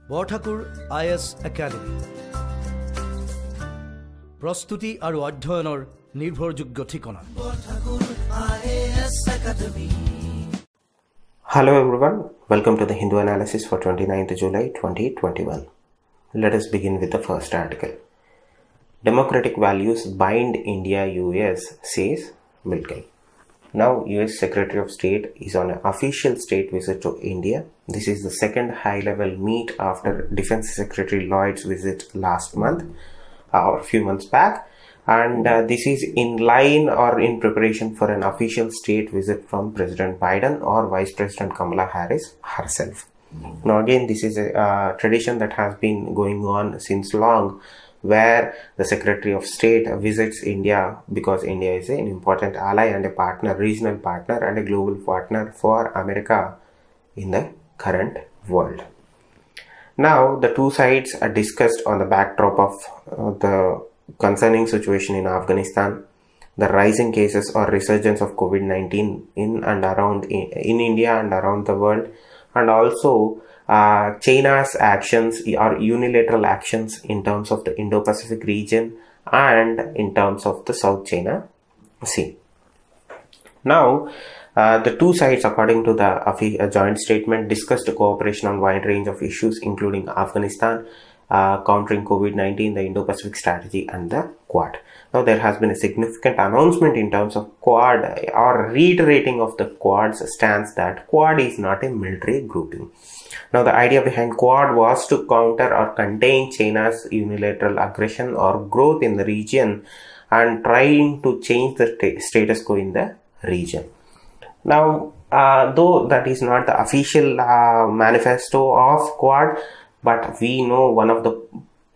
Borthakur IAS Academy. Prostuti aru adhyayoner nirbhorjogyo thikona. Borthakur IAS Academy. Hello everyone, welcome to the Hindu analysis for 29th July 2021. Let us begin with the first article. Democratic values bind India-US, says Milken. Now, US Secretary of State is on an official state visit to India. This is the second high-level meet after Defense Secretary Lloyd's visit last month or a few months back. And this is in line or in preparation for an official state visit from President Biden or Vice President Kamala Harris herself. Now again, this is a tradition that has been going on since long, where the Secretary of State visits India because India is an important ally and a partner, regional partner and a global partner for America in the current world. Now, the two sides are discussed on the backdrop of the concerning situation in Afghanistan, the rising cases or resurgence of COVID-19 in and around in India and around the world, and also China's actions or unilateral actions in terms of the Indo-Pacific region and in terms of the South China Sea. Now, the two sides, according to the joint statement, discussed cooperation on a wide range of issues, including Afghanistan, countering COVID-19, the Indo-Pacific strategy, and the Quad. Now, there has been a significant announcement in terms of Quad or reiterating of the Quad's stance that Quad is not a military grouping. Now, the idea behind Quad was to counter or contain China's unilateral aggression or growth in the region and trying to change the status quo in the region. Now, though that is not the official manifesto of Quad, but we know one of the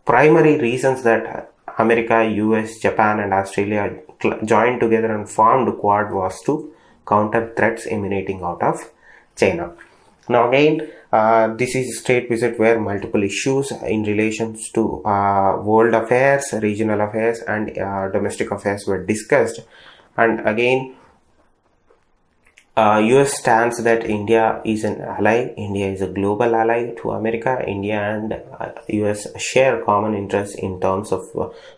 primary reasons that America, US, Japan and Australia joined together and formed Quad was to counter threats emanating out of China. Now again, this is a state visit where multiple issues in relation to world affairs, regional affairs and domestic affairs were discussed. And again, US stands that India is an ally, India is a global ally to America. India and US share common interests in terms of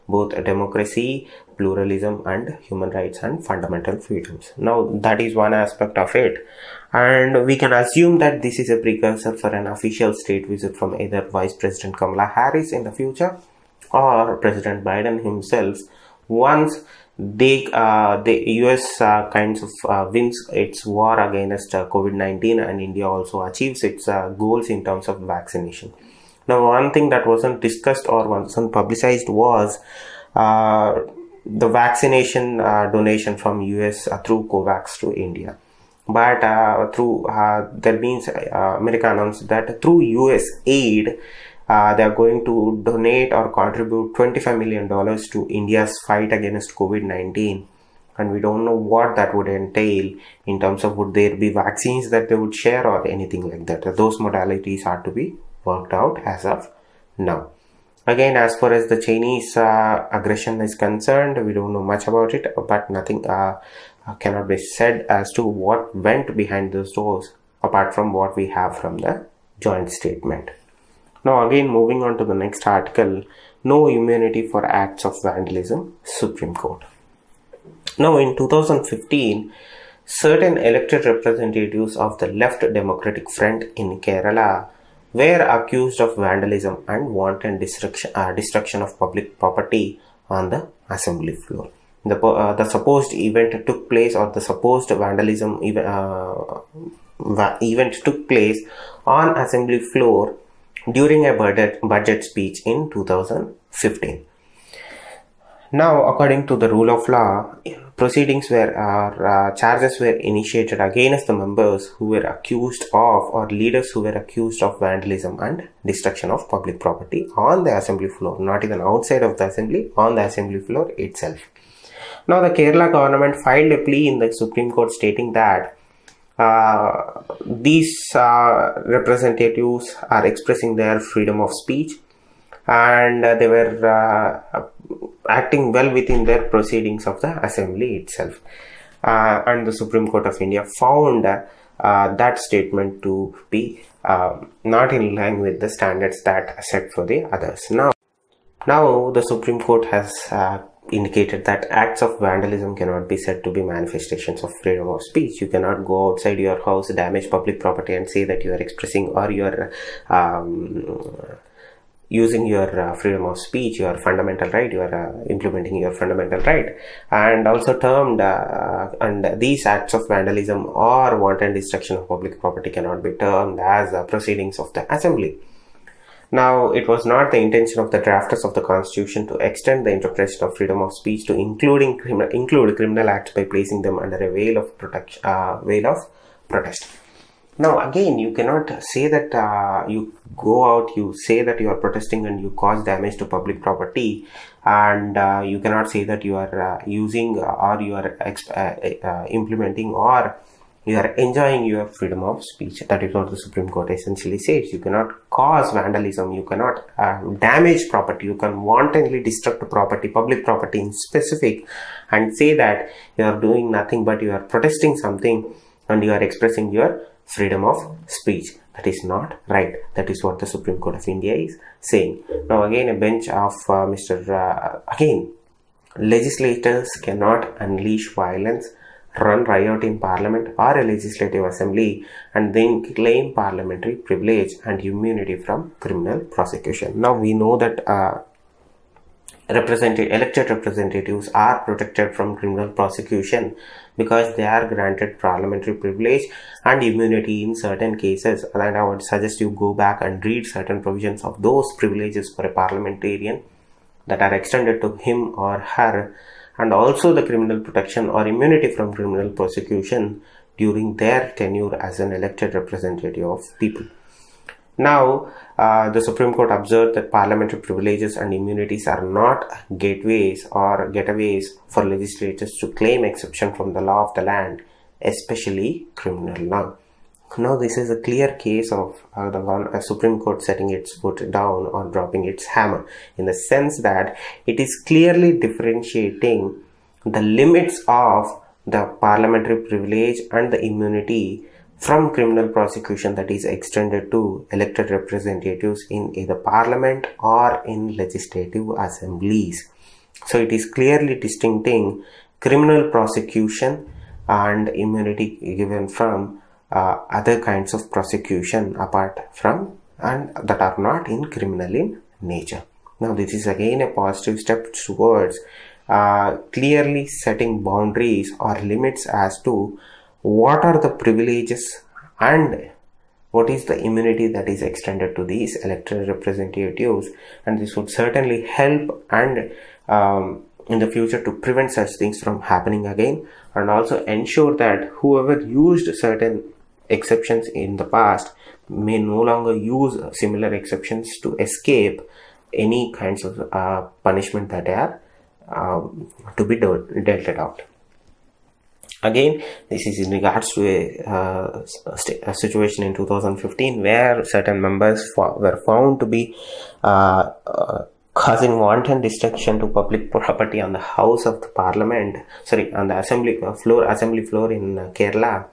both democracy, pluralism and human rights and fundamental freedoms. Now that is one aspect of it, and we can assume that this is a precursor for an official state visit from either Vice President Kamala Harris in the future or President Biden himself once the US kinds of wins its war against COVID-19 and India also achieves its goals in terms of vaccination. Now, one thing that wasn't discussed or wasn't publicized was the vaccination donation from US through COVAX to India. But that means America announced that through US aid, they are going to donate or contribute $25 million to India's fight against COVID-19. And we don't know what that would entail in terms of would there be vaccines that they would share or anything like that. Those modalities are to be worked out as of now. Again, as far as the Chinese aggression is concerned, we don't know much about it, but nothing cannot be said as to what went behind those doors apart from what we have from the joint statement. Now again, moving on to the next article, no immunity for acts of vandalism, Supreme Court. Now in 2015, certain elected representatives of the Left Democratic Front in Kerala were accused of vandalism and wanton destruction of public property on the assembly floor. The supposed event took place, or the supposed vandalism event took place on assembly floor during a budget speech in 2015. Now, according to the rule of law, proceedings charges were initiated against the members who were accused of, or leaders who were accused of vandalism and destruction of public property on the assembly floor, not even outside of the assembly, on the assembly floor itself. Now, the Kerala government filed a plea in the Supreme Court stating that these representatives are expressing their freedom of speech and they were acting well within their proceedings of the assembly itself. And the Supreme Court of India found that statement to be not in line with the standards that are set for the others. Now the Supreme Court has indicated that acts of vandalism cannot be said to be manifestations of freedom of speech. You cannot go outside your house, damage public property and say that you are expressing or you are using your freedom of speech, your fundamental right, you are implementing your fundamental right, and also termed and these acts of vandalism or wanton destruction of public property cannot be termed as proceedings of the assembly. Now, it was not the intention of the drafters of the Constitution to extend the interpretation of freedom of speech to include criminal acts by placing them under a veil of protest. Now, again, you cannot say that you go out, you say that you are protesting and you cause damage to public property, and you cannot say that you are using or you are implementing or you are enjoying your freedom of speech. That is what the Supreme Court essentially says. You cannot cause vandalism, you cannot damage property, you can wantonly destruct property, public property in specific, and say that you are doing nothing but you are protesting something and you are expressing your freedom of speech. That is not right. That is what the Supreme Court of India is saying. Now again, a bench of legislators cannot unleash violence, run riot in parliament or a legislative assembly and then claim parliamentary privilege and immunity from criminal prosecution. Now we know that elected representatives are protected from criminal prosecution because they are granted parliamentary privilege and immunity in certain cases, and I would suggest you go back and read certain provisions of those privileges for a parliamentarian that are extended to him or her, and also the criminal protection or immunity from criminal prosecution during their tenure as an elected representative of people. Now, the Supreme Court observed that parliamentary privileges and immunities are not gateways or getaways for legislators to claim exception from the law of the land, especially criminal law. Now, this is a clear case of the Supreme Court setting its foot down or dropping its hammer, in the sense that it is clearly differentiating the limits of the parliamentary privilege and the immunity from criminal prosecution that is extended to elected representatives in either parliament or in legislative assemblies. So it is clearly distincting criminal prosecution and immunity given from other kinds of prosecution apart from and that are not in criminal in nature. Now this is again a positive step towards clearly setting boundaries or limits as to what are the privileges and what is the immunity that is extended to these elected representatives, and this would certainly help and in the future to prevent such things from happening again, and also ensure that whoever used certain exceptions in the past may no longer use similar exceptions to escape any kinds of punishment that are to be dealt out. Again, this is in regards to a situation in 2015 where certain members were found to be causing wanton destruction to public property on the house of the parliament, on the assembly floor in Kerala.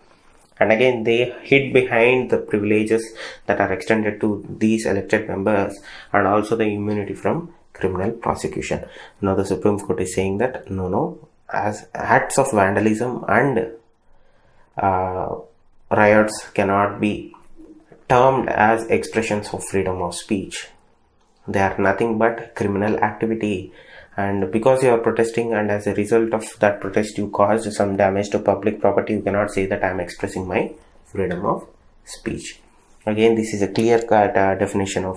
And again, they hid behind the privileges that are extended to these elected members and also the immunity from criminal prosecution. Now the Supreme Court is saying that no, as acts of vandalism and riots cannot be termed as expressions of freedom of speech. They are nothing but criminal activity, and because you are protesting and as a result of that protest you caused some damage to public property, you cannot say that I am expressing my freedom of speech. Again, this is a clear-cut definition of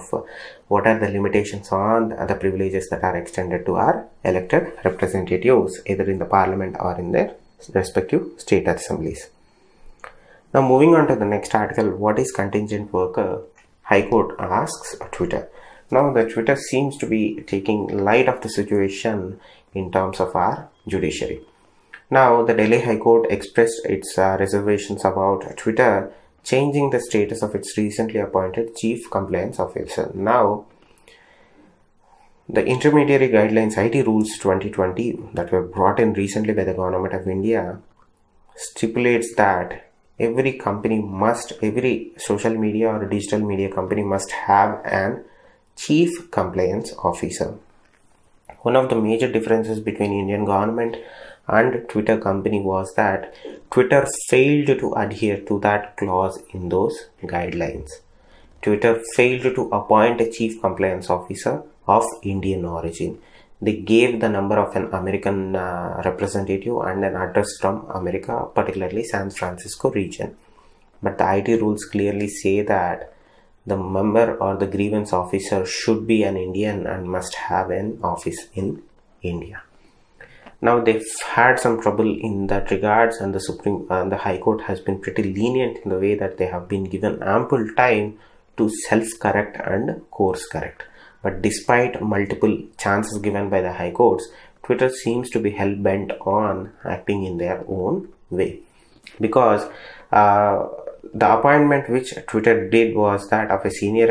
what are the limitations on the privileges that are extended to our elected representatives, either in the parliament or in their respective state assemblies. Now, moving on to the next article, what is contingent worker? High Court asks Twitter. Now, the Twitter seems to be taking light of the situation in terms of our judiciary. Now, the Delhi High Court expressed its reservations about Twitter changing the status of its recently appointed Chief Compliance Officer. Now, the Intermediary Guidelines IT Rules 2020 that were brought in recently by the Government of India stipulates that every social media or digital media company must have an chief compliance officer. One of the major differences between Indian government and Twitter company was that Twitter failed to adhere to that clause in those guidelines. Twitter failed to appoint a chief compliance officer of Indian origin. They gave the number of an American representative and an address from America, particularly San Francisco region. But the IT rules clearly say that the member or the grievance officer should be an Indian and must have an office in India. Now they've had some trouble in that regards, and the High Court has been pretty lenient in the way that they have been given ample time to self-correct and course correct. But despite multiple chances given by the High Courts, Twitter seems to be hell-bent on acting in their own way, because the appointment which Twitter did was that of a senior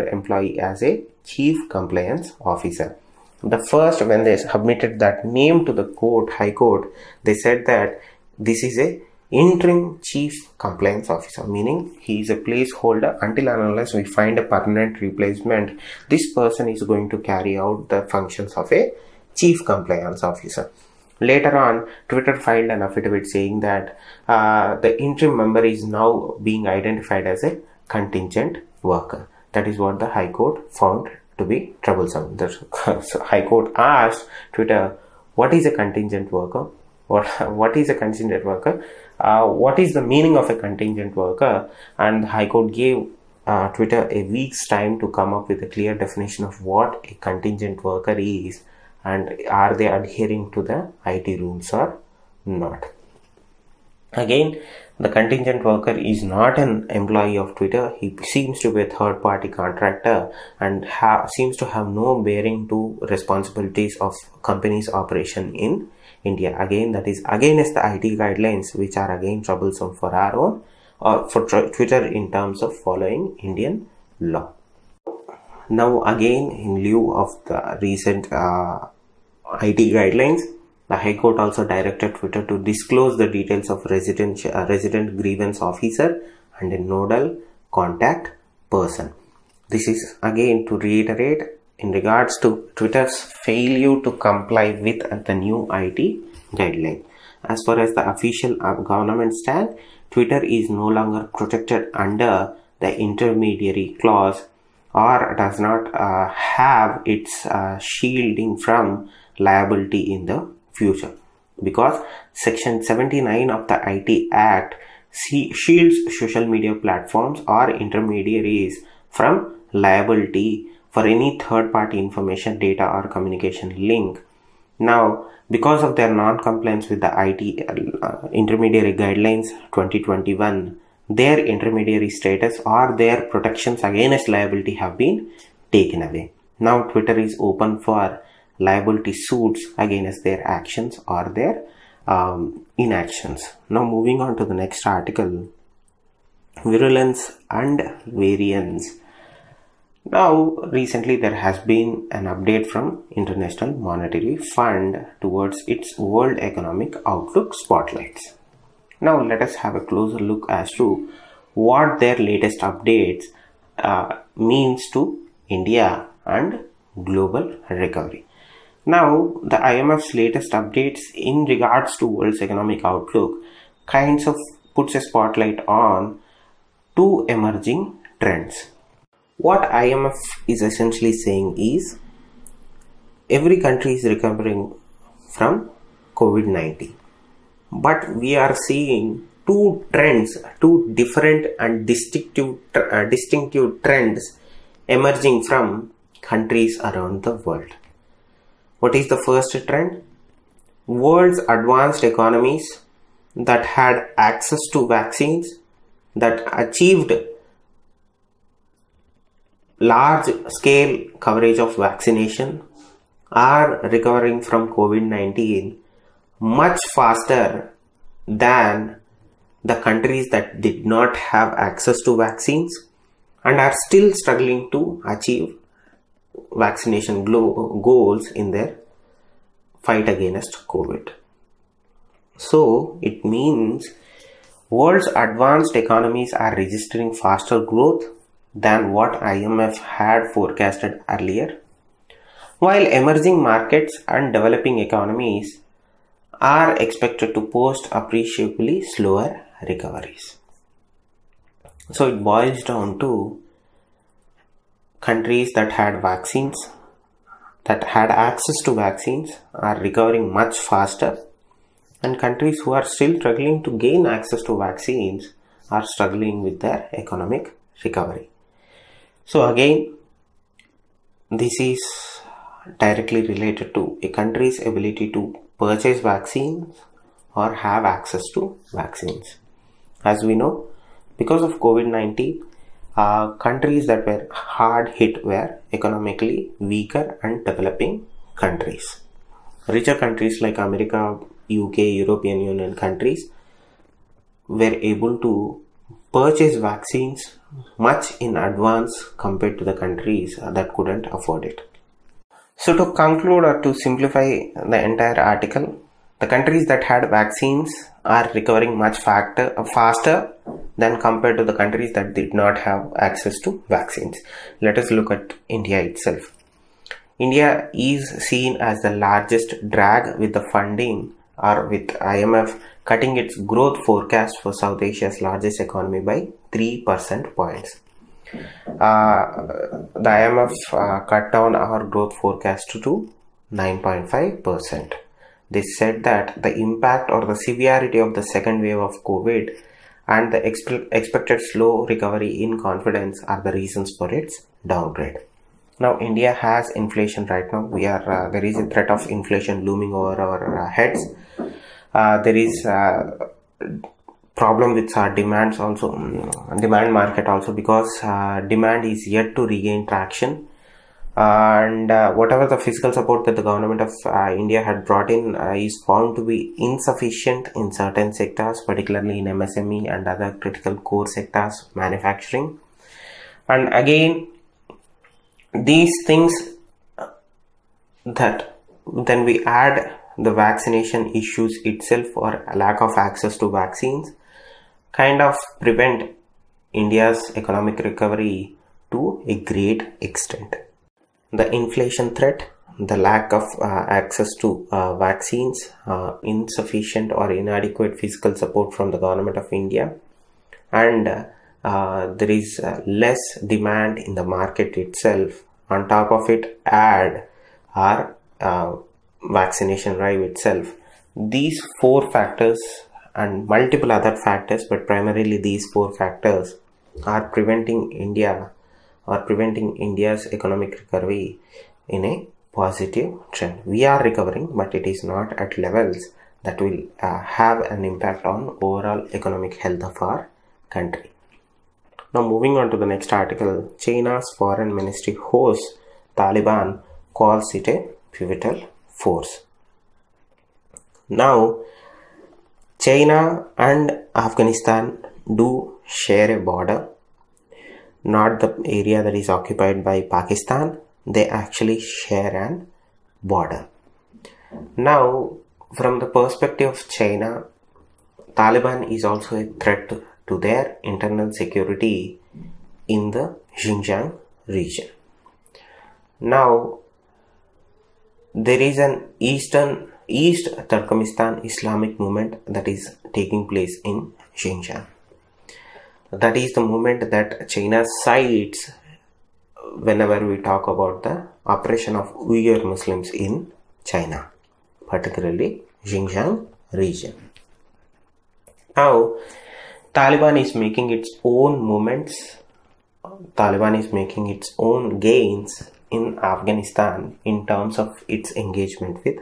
employee as a chief compliance officer. The first, when they submitted that name to the High Court, they said that this is a interim chief compliance officer, meaning he is a placeholder until and unless we find a permanent replacement. This person is going to carry out the functions of a chief compliance officer. Later on, Twitter filed an affidavit saying that the interim member is now being identified as a contingent worker. That is what the High Court found to be troublesome. The High Court asked Twitter, what is a contingent worker? What is a contingent worker? What is the meaning of a contingent worker? And the High Court gave Twitter a week's time to come up with a clear definition of what a contingent worker is, and are they adhering to the IT rules or not. Again, the contingent worker is not an employee of Twitter. He seems to be a third-party contractor and seems to have no bearing to responsibilities of company's operation in India. Again, that is against the IT guidelines, which are again troublesome for our own or for Twitter in terms of following Indian law. Now again, in lieu of the recent IT guidelines, the High Court also directed Twitter to disclose the details of resident grievance officer and a nodal contact person. This is again to reiterate in regards to Twitter's failure to comply with the new IT guideline. As far as the official government stand, Twitter is no longer protected under the intermediary clause, or does not have its shielding from liability in the future, because Section 79 of the IT Act shields social media platforms or intermediaries from liability for any third-party information, data or communication link. Now, because of their non-compliance with the IT intermediary guidelines 2021, their intermediary status or their protections against liability have been taken away. Now Twitter is open for liability suits against their actions or their inactions. Now moving on to the next article, virulence and variance. Now recently there has been an update from International Monetary Fund towards its World Economic Outlook spotlights. Now let us have a closer look as to what their latest updates means to India and global recovery. Now the IMF's latest updates in regards to World's Economic Outlook kinds of puts a spotlight on two emerging trends. What IMF is essentially saying is every country is recovering from COVID-19. But we are seeing two trends, two different and distinctive trends emerging from countries around the world. What is the first trend? World's advanced economies that had access to vaccines, that achieved large scale coverage of vaccination, are recovering from COVID-19 much faster than the countries that did not have access to vaccines and are still struggling to achieve vaccination goals in their fight against COVID. So it means World's advanced economies are registering faster growth than what IMF had forecasted earlier, while emerging markets and developing economies are expected to post appreciably slower recoveries. So it boils down to countries that had vaccines, that had access to vaccines, are recovering much faster, and countries who are still struggling to gain access to vaccines are struggling with their economic recovery. So again, this is directly related to a country's ability to purchase vaccines or have access to vaccines. As we know, because of COVID-19, countries that were hard hit were economically weaker and developing countries. Richer countries like America, UK, European Union countries were able to purchase vaccines much in advance compared to the countries that couldn't afford it. So to conclude or to simplify the entire article, the countries that had vaccines are recovering much faster than compared to the countries that did not have access to vaccines. Let us look at India itself. India is seen as the largest drag with the funding or with IMF cutting its growth forecast for South Asia's largest economy by 3% points. The IMF cut down our growth forecast to 9.5%. They said that the impact or the severity of the second wave of COVID and the expected slow recovery in confidence are the reasons for its downgrade. Now, India has inflation right now. There is a threat of inflation looming over our heads. There is problem with our demand market also, because demand is yet to regain traction, and whatever the fiscal support that the government of India had brought in is found to be insufficient in certain sectors, particularly in MSME and other critical core sectors, manufacturing. And again, these things, that then we add the vaccination issues itself or a lack of access to vaccines, kind of prevent India's economic recovery to a great extent. The inflation threat, the lack of access to vaccines, insufficient or inadequate fiscal support from the government of India, and there is less demand in the market itself. On top of it, add our vaccination drive itself. These four factors and multiple other factors, but primarily these four factors, are preventing India's economic recovery in a positive trend. We are recovering, but it is not at levels that will have an impact on overall economic health of our country. Now, moving on to the next article, China's foreign ministry hosts Taliban, calls it a pivotal force. Now, China and Afghanistan do share a border, not the area that is occupied by Pakistan. They actually share an border. Now, from the perspective of China, Taliban is also a threat to their internal security in the Xinjiang region. Now, there is an East Turkmenistan Islamic movement that is taking place in Xinjiang. That is the movement that China cites whenever we talk about the oppression of Uyghur Muslims in China, particularly Xinjiang region. Now, Taliban is making its own movements. Taliban is making its own gains in Afghanistan in terms of its engagement with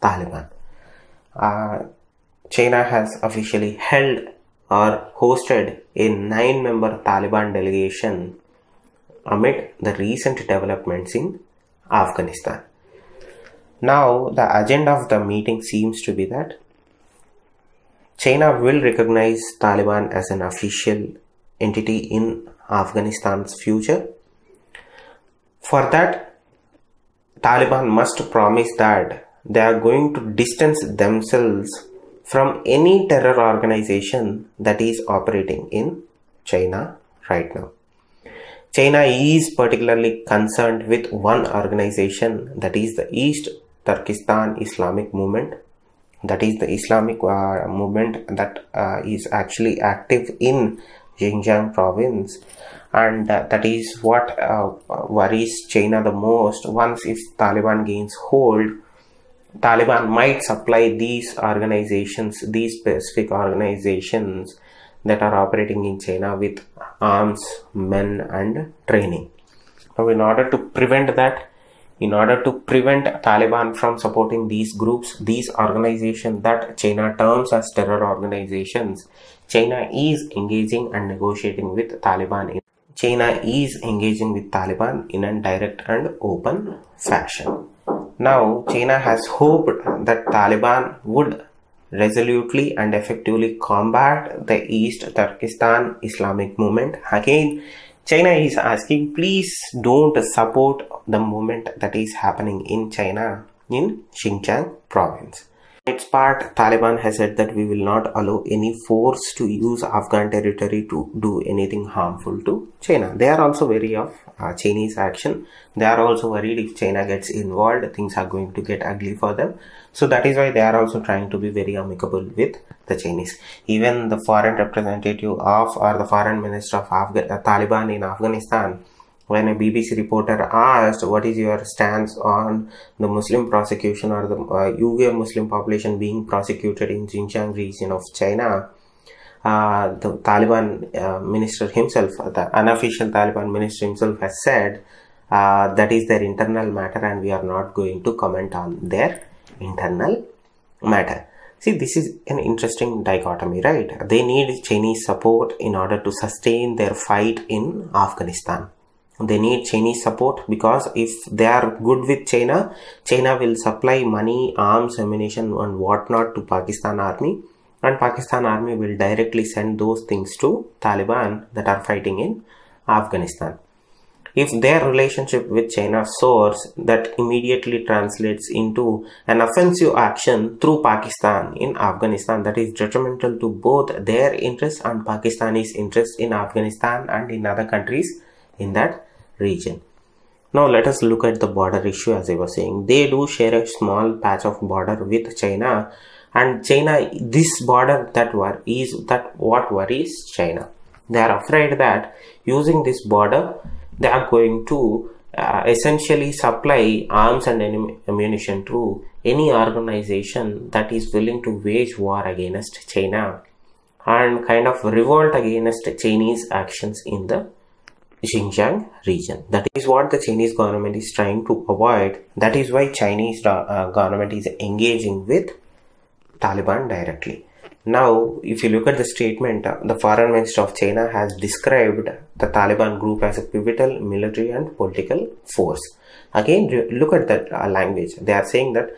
Taliban. China has officially held or hosted a 9-member Taliban delegation amid the recent developments in Afghanistan. Now, the agenda of the meeting seems to be that China will recognize Taliban as an official entity in Afghanistan's future. For that, Taliban must promise that they are going to distance themselves from any terror organization that is operating in China right now. China is particularly concerned with one organization, that is the East Turkestan Islamic Movement. That is the Islamic movement that is actually active in Xinjiang province, and that is what worries China the most. Once if Taliban gains hold, Taliban might supply these organizations, these specific organizations that are operating in China with arms, men and training. Now in order to prevent that, in order to prevent Taliban from supporting these groups, these organizations that China terms as terror organizations, China is engaging and negotiating with Taliban. China is engaging with Taliban in a direct and open fashion. Now China has hoped that Taliban would resolutely and effectively combat the East Turkestan Islamic movement. Again, China is asking, please don't support the movement that is happening in China in Xinjiang province. Its part, Taliban has said that we will not allow any force to use Afghan territory to do anything harmful to China. They are also wary of Chinese action. They are also worried if China gets involved, things are going to get ugly for them. So that is why they are also trying to be very amicable with the Chinese. Even the foreign representative of, or the foreign minister of Taliban in Afghanistan, when a BBC reporter asked what is your stance on the Muslim prosecution or the Uyghur Muslim population being prosecuted in Xinjiang region of China, the Taliban minister himself, the unofficial Taliban minister himself has said that is their internal matter and we are not going to comment on their internal matter. See, this is an interesting dichotomy, right? They need Chinese support in order to sustain their fight in Afghanistan. They need Chinese support because if they are good with China, China will supply money, arms, ammunition and whatnot to Pakistan army, and Pakistan army will directly send those things to Taliban that are fighting in Afghanistan. If their relationship with China soars, that immediately translates into an offensive action through Pakistan in Afghanistan that is detrimental to both their interests and Pakistani's interests in Afghanistan and in other countries in that region. Now let us look at the border issue. As I was saying, they do share a small patch of border with China, and China, this border what worries China. They are afraid that using this border they are going to essentially supply arms and ammunition to any organization that is willing to wage war against China and kind of revolt against Chinese actions in the Xinjiang region. That is what the Chinese government is trying to avoid. That is why Chinese government is engaging with Taliban directly. Now, if you look at the statement, the foreign minister of China has described the Taliban group as a pivotal military and political force. Again, look at that language. They are saying that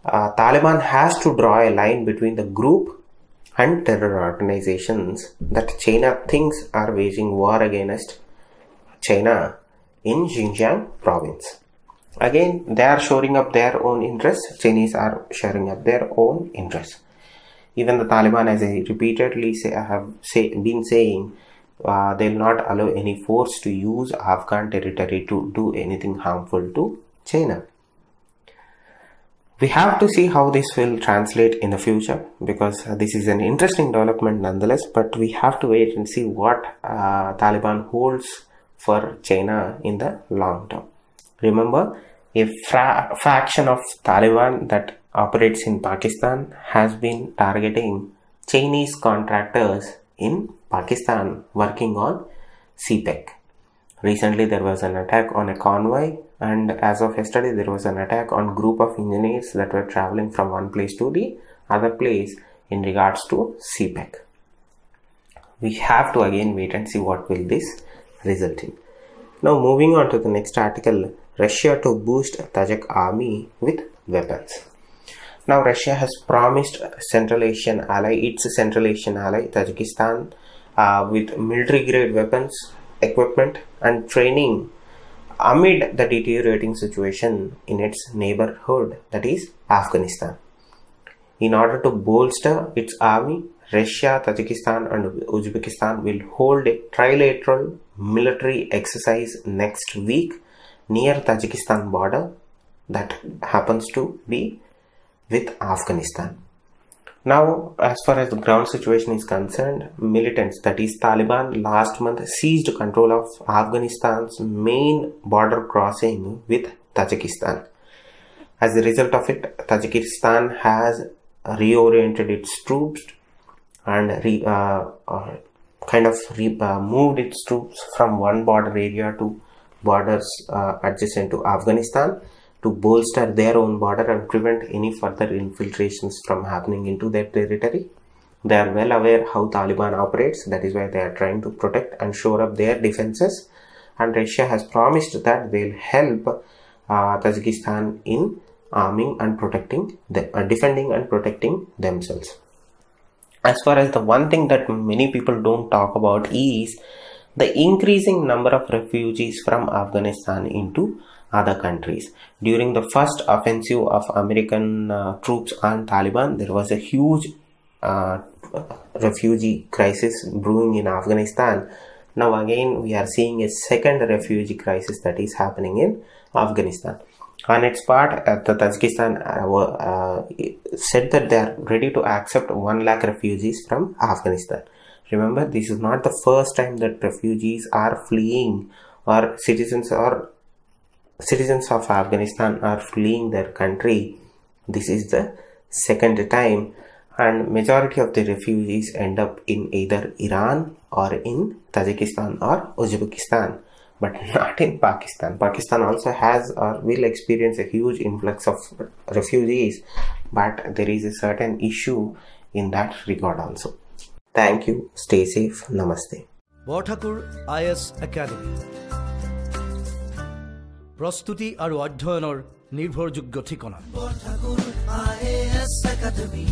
Taliban has to draw a line between the group and terror organizations that China thinks are waging war against China in Xinjiang province. Again, they are shoring up their own interests. Chinese are shoring up their own interests. Even the Taliban, as I repeatedly been saying, they will not allow any force to use Afghan territory to do anything harmful to China. We have to see how this will translate in the future, because this is an interesting development nonetheless, but we have to wait and see what Taliban holds for China in the long term. Remember, a faction of Taliban that operates in Pakistan has been targeting Chinese contractors in Pakistan working on CPEC. Recently there was an attack on a convoy, and as of yesterday there was an attack on a group of engineers that were traveling from one place to the other place in regards to CPEC. We have to again wait and see what will this result in. Now moving on to the next article, Russia to boost Tajik army with weapons. Now Russia has promised its Central Asian ally Tajikistan with military grade weapons, equipment and training amid the deteriorating situation in its neighborhood, that is Afghanistan. In order to bolster its army, Russia, Tajikistan and Uzbekistan will hold a trilateral military exercise next week near Tajikistan border that happens to be with Afghanistan. Now, as far as the ground situation is concerned, militants, that is Taliban, last month seized control of Afghanistan's main border crossing with Tajikistan. As a result of it, Tajikistan has reoriented its troops and moved its troops from one border area to borders adjacent to Afghanistan to bolster their own border and prevent any further infiltrations from happening into their territory. They are well aware how Taliban operates. That is why they are trying to protect and shore up their defenses. And Russia has promised that they will help Tajikistan in arming and protecting, defending and protecting themselves. As far as the one thing that many people don't talk about is the increasing number of refugees from Afghanistan into other countries. During the first offensive of American troops on Taliban, there was a huge refugee crisis brewing in Afghanistan. Now again we are seeing a second refugee crisis that is happening in Afghanistan. On its part, the Tajikistan said that they are ready to accept 1 lakh refugees from Afghanistan. Remember, this is not the first time that refugees are fleeing, or citizens of Afghanistan are fleeing their country. This is the second time, and majority of the refugees end up in either Iran or in Tajikistan or Uzbekistan, but not in Pakistan. Pakistan also has or will experience a huge influx of refugees, but there is a certain issue in that regard also. Thank you. Stay safe. Namaste. Borthakur IAS Academy. प्रस्तुति और अध्ययनर निर्भरयोग्य ठिकाना Borthakur IAS Academy